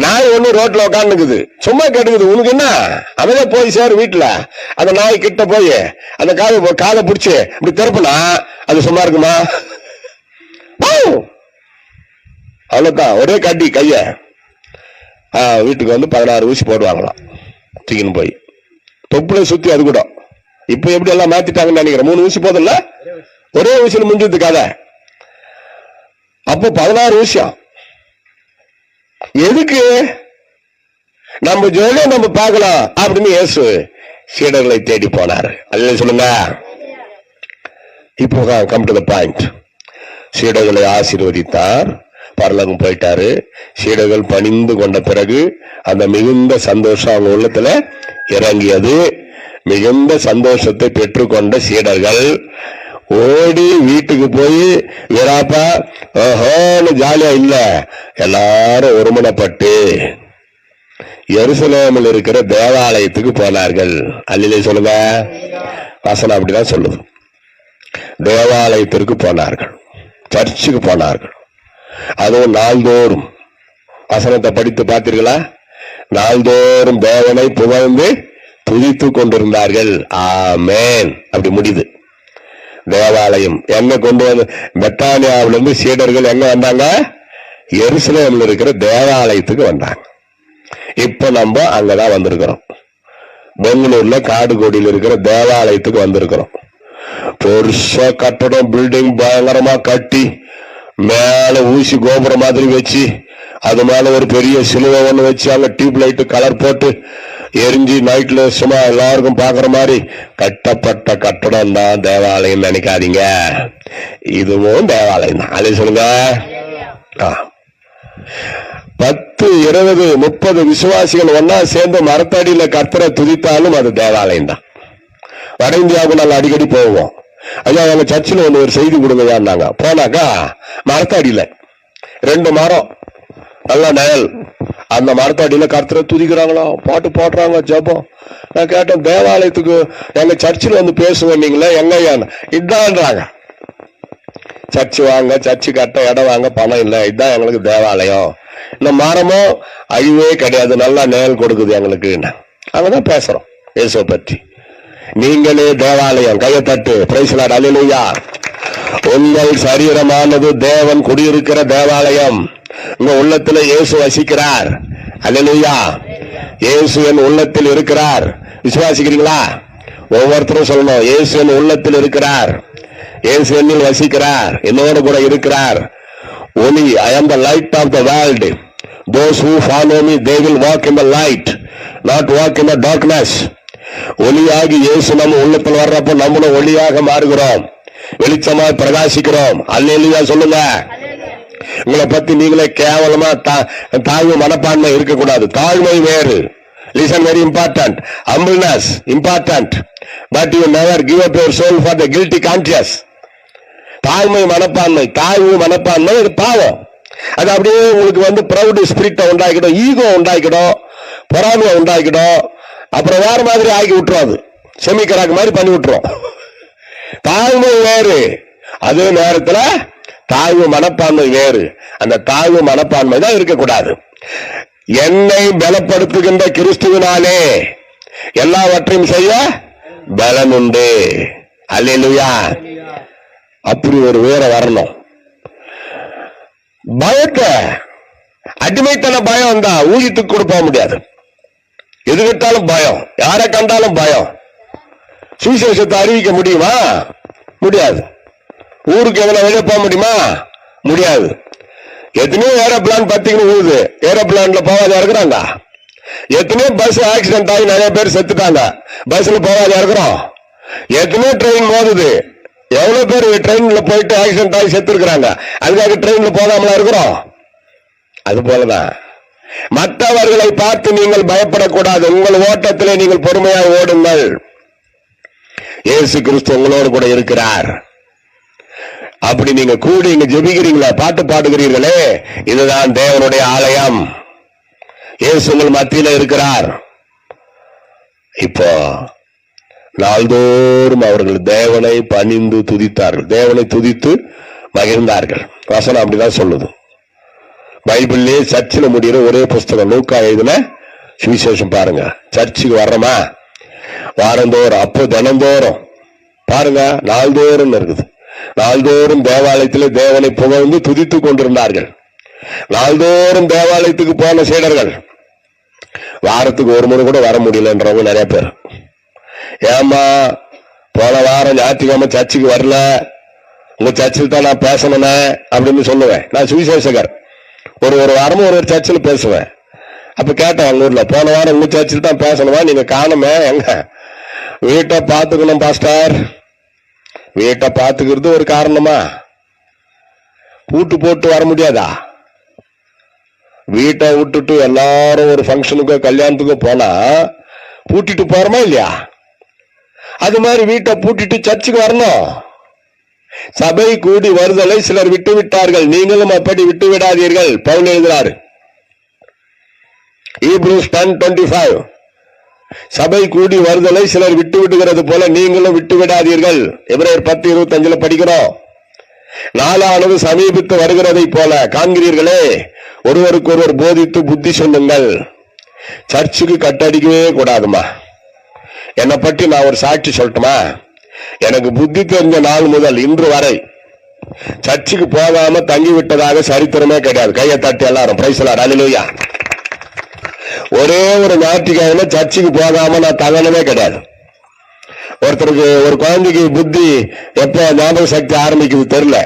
நாய் ஒண்ணு ரோட்ல உட்காந்துக்குது, சும்மா கேட்டுக்குது, உனக்கு என்ன? அவதான் போய் சேரு வீட்டுல. அந்த நாய் கிட்ட போய் அந்த காதை பிடிச்சு இப்படி திறப்புனா அது சும்மா இருக்குமா? அவ்வளவுதான், ஒரே கட்டி கைய வீட்டுக்கு வந்து 16 ஊசி போடுவாங்களாம் தூக்கின்னு போய் தொப்புல சுத்தி. அது கூட இப்ப எப்படி எல்லாம் மாத்திட்டாங்கன்னு நினைக்கிறேன். 3 ஊசி போதில்ல, ஒரே ஊசியில முடிஞ்சது கதை. அப்போ 16 ஊசியம் எதுக்கு? நம்ம ஜோலியா நம்ம பார்க்கலாம் அப்படின்னு இயேசு சீடர்களை தேடி போனார். அது சொல்லுங்க. இப்போ கம் டு தி பாயிண்ட். சீடர்களை ஆசீர்வதித்தார், பரலோகம் போயிட்டாரு. சீடர்கள் பணிந்து கொண்ட பிறகு அந்த மிகுந்த சந்தோஷம் அவங்க உள்ளத்துல இறங்கியது. மிகுந்த சந்தோஷத்தை பெற்றுக்கொண்ட சீடர்கள் ஓடி வீட்டுக்கு போய் வீராப்பா ஓஹோன்னு ஜாலியா இல்ல, எல்லாரும் ஒருமனப்பட்டு எருசலேமில் இருக்கிற தேவாலயத்துக்கு போனார்கள். அல்லிலே சொல்லுங்க. வசனம் அப்படிதான் சொல்லுது. தேவாலயத்திற்கு போனார்கள், சர்ச்சுக்கு போனார்கள். அதுவும் நாள்தோறும். வசனத்தை படித்து பார்த்தீர்களா? நாள்தோறும் தேவனை புகழ்ந்து துதித்து கொண்டிருந்தார்கள். ஆமென். அப்படி முடியுது. தேவாலயம் எங்க கொண்டு வந்து, பெத்தானியாவிலிருந்து சீடர்கள் எங்க வந்தாங்க? எருசலேமில் இருக்கிற தேவாலயத்துக்கு வந்தாங்க. இப்ப நம்ம அங்கதான் வந்திருக்கிறோம். பெங்களூர்ல காடுகோடியில் இருக்கிற தேவாலயத்துக்கு வந்திருக்கிறோம். பெருசா கட்டடம், பில்டிங் பயங்கரமா கட்டி, மேல ஊசி கோபுரம் மாதிரி வச்சு, அது மேல ஒரு பெரிய சிலுவை ஒண்ணு வச்சு, அங்க டியூப் லைட் கலர் போட்டு எரிஞ்சு நைட்ல சும்மா எல்லாருக்கும் பாக்குற மாதிரி கட்டப்பட்ட கட்டடம் தான் தேவாலயம் நினைக்காதீங்க. இதுவும் தேவாலயம் தான். அது சொல்லுங்க. 10, 20, 30 விசுவாசிகள் ஒன்னா சேர்ந்து மரத்தடியில கர்த்தரை துதித்தாலும் அது தேவாலயம் தான். வட இந்தியாவுக்கு நாங்கள் அடிக்கடி போவோம். ஐயா எங்க சர்ச்சில் வந்து ஒரு செய்தி கொடுங்க போனாக்கா, மரத்தடியில 2 மரம் நல்ல நயல், அந்த மரத்தடியில கர்த்தரை துதிக்கிறாங்களா, பாட்டு பாடுறாங்க, ஜபம். நான் கேட்டேன், தேவாலயத்துக்கு எங்க சர்ச்சில் வந்து பேசுவேன் நீங்களே, எங்க இதான்றாங்க. சர்ச்சு வாங்க, சர்ச்சு கட்ட இடம் வாங்க பணம் இல்லை, இதுதான் எங்களுக்கு தேவாலயம். இந்த மரமும் அழிவே கிடையாது, நல்லா நிழல் கொடுக்குது எங்களுக்கு. அங்கதான் பேசுறோம் இயேசுவை பற்றி. நீங்களே தேவாலயம். கையை தட்டு. Praise the lord. அல்லேலூயா. உங்கள் சரீரமானது தேவன் குடியிருக்கிற தேவாலயம். உங்க உள்ளத்துல இயேசு வசிக்கிறார். அல்லேலூயா. இயேசு என் உள்ளத்தில் இருக்கிறார். விசுவாசிக்கிறீங்களா? ஒவ்வொருத்தரும் சொல்லணும், இயேசு என் உள்ளத்தில் இருக்கிறார், இயேசு என்னில் வசிக்கிறார், என்னோடு கூட இருக்கிறார். ஒளி. I am the light of the world. Those who follow me, they will walk in the light, not walk in the darkness. ஒளியாகி இயேசு நம்ம உள்ளத்தில் வர்றப்போ நம்மளும் ஒளியாக மாறுகிறோம், வெளிச்சமாய் பிரகாசிக்கிறோம். அல்லேலூயா சொல்லுங்க. உங்களை பத்தி நீங்களே கேவலமா தாழ்வு மனப்பான்மை இருக்கக்கூடாது. தாழ்மை வேறு. Listen, very important. Humbleness important, but you never give up your soul for the guilty conscience. தாழ்மை மனப்பான்மை, தாழ்வு மனப்பான்மை இது பாவம். அது அப்படியே உங்களுக்கு வந்து ப்ரௌட் ஸ்பிரிட்டை உண்டாக்கிடும், ஈகோ உண்டாக்கிடும், பொறாமையை உண்டாக்கிடும். அப்புறம் வேற மாதிரி ஆக்கி விட்டுரும். அது செமிக்கராக்கு மாதிரி பண்ணி விட்டுரும். தாழ்மை வேறு, அதே நேரத்துல தாழ்வு மனப்பான்மை வேறு. அந்த தாழ்வு மனப்பான்மை தான் இருக்கக்கூடாது. என்னை பலப்படுத்துகின்ற கிறிஸ்துவினாலே எல்லாவற்றையும் செய்ய பலன் உண்டு. அல்லேலூயா. அப்படி ஒரு வேற வரணும். பயத்தை, அடிமைத்தன பயம் தான் ஊழியத்துக்கு கூட போக முடியாது. எது விட்டாலும் பயம், யாரை கண்டாலும் பயம். சுவிசேஷத்தை அறிவிக்க முடியுமா? முடியாது. ஊருக்கு எவ்வளவு வெளியே போக முடியுமா? முடியாது. எத்தனையோ ஏரோப்ளான் பத்திங்கன்னு ஊழுது, ஏரோப்ளான்ல போகாத இருக்கிறாங்க. எத்தனையோ பஸ் ஆக்சிடென்ட் ஆகி நிறைய பேர் செத்துட்டாங்க, பஸ்ல போகாத இருக்கிறோம். எத்தனையோ ட்ரெயின் மோதுது, எவ்வளவு பேர் ட்ரெயின்ல போயிட்டு ஆக்சிடென்ட் ஆகி செத்து இருக்கிறாங்க. அதுக்காக ட்ரெயின்ல போகாமலா இருக்கிறோம். அது போலதான் மற்றவர்களை பார்த்து நீங்கள் பயப்படக்கூடாது. உங்கள் ஓட்டத்திலே நீங்கள் பொறுமையாக ஓடுங்கள். இயேசு கிறிஸ்து உங்களோடு கூட இருக்கிறார். அப்படி நீங்க கூடி இங்க ஜெபிக்கிறீங்களா, பாட்டு பாடுகிறீர்களே, இதுதான் தேவனுடைய ஆலயம். இயேசு உங்கள் மத்தியில இருக்கிறார். இப்போ நாள்தோறும் அவர்கள் தேவனை பணிந்து துதித்தார்கள், தேவனை துதித்து மகிழ்ந்தார்கள். வசனம் அப்படிதான் சொல்லுது. பைபிள்லயே சர்ச்சில் முடிகிற ஒரே புஸ்தகம் லூக்கா எழுதின சுவிசேஷம். பாருங்க, சர்ச்சுக்கு வர்றோமா வாரந்தோறும், அப்போ தினந்தோறும் பாருங்க, நாள்தோறும் இருக்குது. நாள்தோறும் தேவாலயத்தில் தேவனை புகழ்ந்து துதித்துக் கொண்டிருந்தார்கள். நாள்தோறும் தேவாலயத்துக்கு போன சீடர்கள் வாரத்துக்கு ஒரு முறை கூட வர முடியலன்றவங்க நிறைய பேர். ஏமா போன வாரம் ஞாயிற்றுக்கிழமை சர்ச்சுக்கு வரல, உங்க சர்ச்சில் தான் நான் பேசணும் அப்படின்னு சொல்லுவேன். நான் சுவிசேஷகர், ஒரு வாரமும் ஒரு சர்ச்சில் பேசுவேன். அப்ப கேட்டேன் அவங்க ஊர்ல, போன வாரம் உங்க சர்ச்சில் தான் பேசணுமா, நீங்க காணுமே எங்க? வீட்டை பாத்துக்கணும் பாஸ்டர். வீட்டை பாத்துக்கிறது ஒரு காரணமா? பூட்டு போட்டு வர முடியாதா? வீட்டை விட்டுட்டு எல்லாரும் ஒரு ஃபங்க்ஷனுக்கோ கல்யாணத்துக்கோ போனா பூட்டிட்டு போறோமா இல்லையா? அது மாதிரி வீட்டை பூட்டிட்டு சர்ச்சுக்கு வரணும். சபை கூடி வருதலை சிலர் விட்டு விட்டார்கள், நீங்களும் அப்படி விட்டு விடாதீர்கள். பவுல் எழுதுகிறார் Hebrews 10:25, சபை கூடி வருதலை சிலர் விட்டு விடுகிறது போல நீங்களும் விட்டு விடாதீர்கள். எபிரேயர் 10:25 படிக்கிறோம். நாளானது சமீபித்து வருகிறதை போல காண்கிறீர்களே, ஒருவருக்கு ஒருவர் போதித்து புத்தி சொல்லுங்கள். சர்ச்சுக்கு கட்டடிக்கவே கூடாதுமா. என்னை பற்றி நான் ஒரு சாட்சி சொல்லட்டுமா? எனக்கு புத்தி தெரிஞ்ச நாள் முதல் இன்று வரை சர்ச்சுக்கு போகாம தங்கி விட்டதாக சரித்திரமே கிடையாது. கையை தட்டி எல்லாரும் பிரைஸ் தி லார்ட், ஹல்லேலூயா. ஒரே ஒரு ஞாயிற்றுக்கிழமை சர்ச்சுக்கு போகாம நான் தங்கனவே கிடையாது. ஒருத்தருக்கு, ஒரு குழந்தைக்கு புத்தி எப்ப ஞாபக சக்தி ஆரம்பிக்குது தெரியல,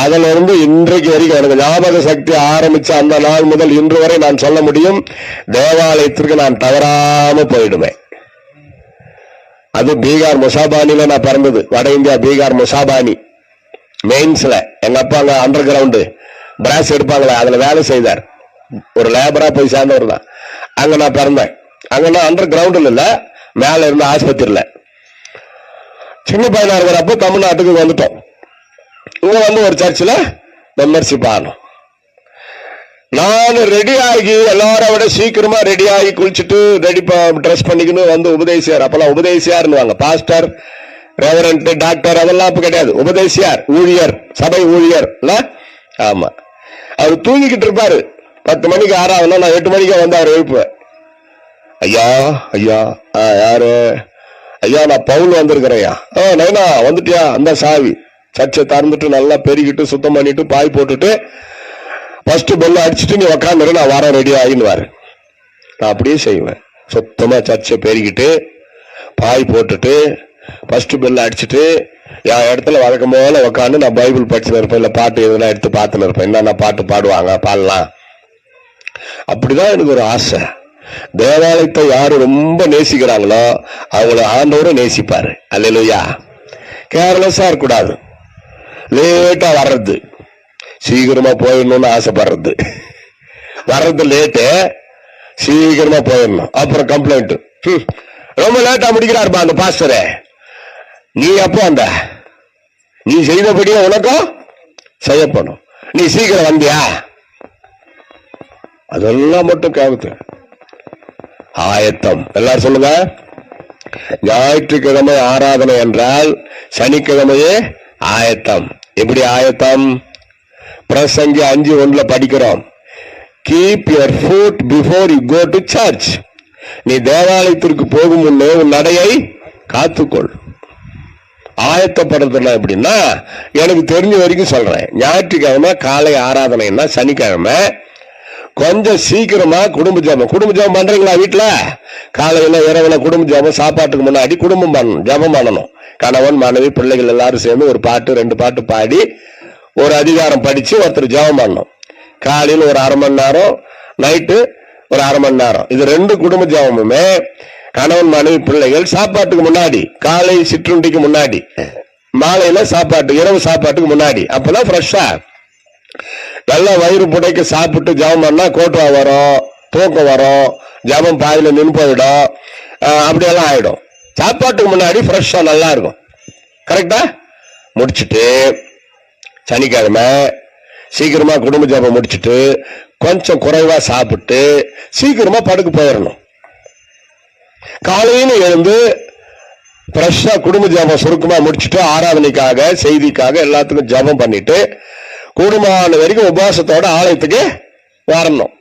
அதுல இருந்து இன்றைக்கு வரைக்கும் எனக்கு ஞாபக சக்தி ஆரம்பிச்ச அந்த நாள் முதல் இன்று வரை நான் சொல்ல முடியும், தேவாலயத்திற்கு நான் தவறாம போயிடுவேன். அது பீகார் முசாபானில நான் பிறந்தது. வட இந்தியா பீகார் முசாபானி மெயின்ஸ்ல. எங்க அப்பா அங்க அண்டர் கிரவுண்டு பிராஸ் எடுப்பாங்களே, அதுல வேலை செய்தார். ஒரு லேபரா போய் சேர்ந்தவர் தான். அங்க நான் பிறந்தேன். அங்க நான் அண்டர் கிரவுண்டில் இல்ல, மேல இருந்த ஆஸ்பத்திரியில. சின்ன பையனா இருக்கிறப்ப தமிழ்நாட்டுக்கு வந்துட்டோம். இங்க வந்து ஒரு சர்ச்சில் மெம்பர்ஷிப் ஆகணும். நான் ரெடி ஆகி எல்லாரும் விட சீக்கிரமா ரெடி ஆகி குளிச்சுட்டு ரெடி ட்ரெஸ் பண்ணிக்கணும் வந்து உபதேசியார். அப்பெல்லாம் உபதேசியார்னுவாங்க. பாஸ்டர், ரெவரண்ட், டாக்டர் அதெல்லாம் அப்ப கிடையாது. உபதேசியார், ஊழியர், சபை ஊழியர். ஆமா, அவர் தூங்கிக்கிட்டு இருப்பாரு. 10 மணிக்கு ஆறாவதுனா நான் 8 மணிக்கு வந்து அவர் எழுப்புவேன். ஐயா ஐயா, யாரு? ஐயா நான் பவுல் வந்திருக்கிறேயா. நைனா வந்துட்டியா? அந்த சாவி. சர்ச்சை திறந்துட்டு நல்லா பெருகிட்டு சுத்தம் பண்ணிட்டு பாய் போட்டுட்டு ஃபர்ஸ்ட் பெல்ல அடிச்சுட்டு நீ உக்காந்துரு, நான் வர ரெடி ஆகின்னுவாரு. நான் அப்படியே செய்வேன். சுத்தமா சர்ச்சை பெருகிட்டு பாய் போட்டுட்டு ஃபர்ஸ்ட் பெல்ல அடிச்சுட்டு என் இடத்துல வழக்கம் போல உக்காந்து நான் பைபிள் படிச்சுன்னு இருப்பேன், இல்ல பாட்டு எதுனா எடுத்து பார்த்துன்னு இருப்பேன். என்னென்ன பாட்டு பாடுவாங்க பாடலாம். அப்படிதான் எனக்கு ஒரு ஆசை. தேவாலயத்தை யாரு ரொம்ப நேசிக்கிறாங்களோ அவங்கள ஆண்டவரும் நேசிப்பாரு. அல்லேலூயா. கேர்லெஸ்ஸா இருக்கக்கூடாது. லேட்டா வர்றது, சீக்கிரமா போயிடணும்னு ஆசைப்படுறது, வர்றது லேட்டு, சீக்கிரமா போயிடணும். அப்புறம் கம்ப்ளைண்ட், ரொம்ப லேட்டா முடிக்கிறாருப்பா அந்த பாஸ்டரே. நீ அப்போ அந்த நீ செய்தபடியே உனக்கும் செய்யப்படும். நீ சீக்கிரம் வந்தியா? அதெல்லாம் மட்டும் கேவுத்து ஆயத்தம். எல்லாரும் சொல்லுங்க. ஞாயிற்றுக்கிழமை ஆராதனை என்றால் சனிக்கிழமையே ஆயத்தம். எப்படி ஆயத்தம்? பிரசங்கி 5:1 படிக்கிறோம். Keep your foot before you go to church. நீ தேவாலயத்திற்கு போகும் முன்னே உன் நடையை காத்துக்கொள். ஆயத்தப்படுறதுனா எப்படின்னா, எனக்கு தெரிஞ்ச வரைக்கும் சொல்றேன். ஞாயிற்றுக்கிழமை காலை ஆராதனைன்னா சனிக்கிழமை கொஞ்சம் சீக்கிரமா குடும்ப ஜபம் பண்றீங்களா வீட்டுல? காலையில இரவுல குடும்ப ஜபம், சாப்பாட்டுக்கு முன்னாடி குடும்பம் பண்ணணும், ஜபம் பண்ணணும். கணவன் மனைவி பிள்ளைகள் எல்லாரும் சேர்ந்து ஒரு பாட்டு 2 பாட்டு பாடி ஒரு அதிகாரம் படிச்சு ஒருத்தர் ஜபம் பண்ணணும். காலையில் ஒரு 1/2 மணி நேரம், நைட்டு ஒரு 1/2 மணி நேரம். இது 2 குடும்ப ஜபமுமே கணவன் மனைவி பிள்ளைகள் சாப்பாட்டுக்கு முன்னாடி, காலை சிற்றுண்டிக்கு முன்னாடி, மாலையில சாப்பாட்டு இரவு சாப்பாட்டுக்கு முன்னாடி. அப்பதான் ஃப்ரெஷ்ஷா நல்லா வயிறு புடைக்க சாப்பிட்டு ஜபம் பண்ணா கோட்டுவா வரும், தூக்கம் வரும், ஜபம் பாதியில நின்று போயிடும், அப்படியெல்லாம் ஆயிடும். சாப்பாட்டுக்கு முன்னாடி ஃப்ரெஷ்ஷா நல்லா இருக்கும். கரெக்டா? முடிச்சுட்டு சனிக்கிழமை சீக்கிரமா குடும்ப ஜபம் முடிச்சுட்டு கொஞ்சம் குறைவா சாப்பிட்டு சீக்கிரமா படுக்க போயிடணும். காலையில எழுந்து ஃப்ரெஷ்ஷா குடும்ப ஜபம் சுருக்கமா முடிச்சுட்டு ஆராதனைக்காக செய்திக்காக எல்லாத்துக்கும் ஜபம் பண்ணிட்டு கூடுமான வரைக்கும் உபவாசத்தோட ஆலயத்துக்கு வரணும்.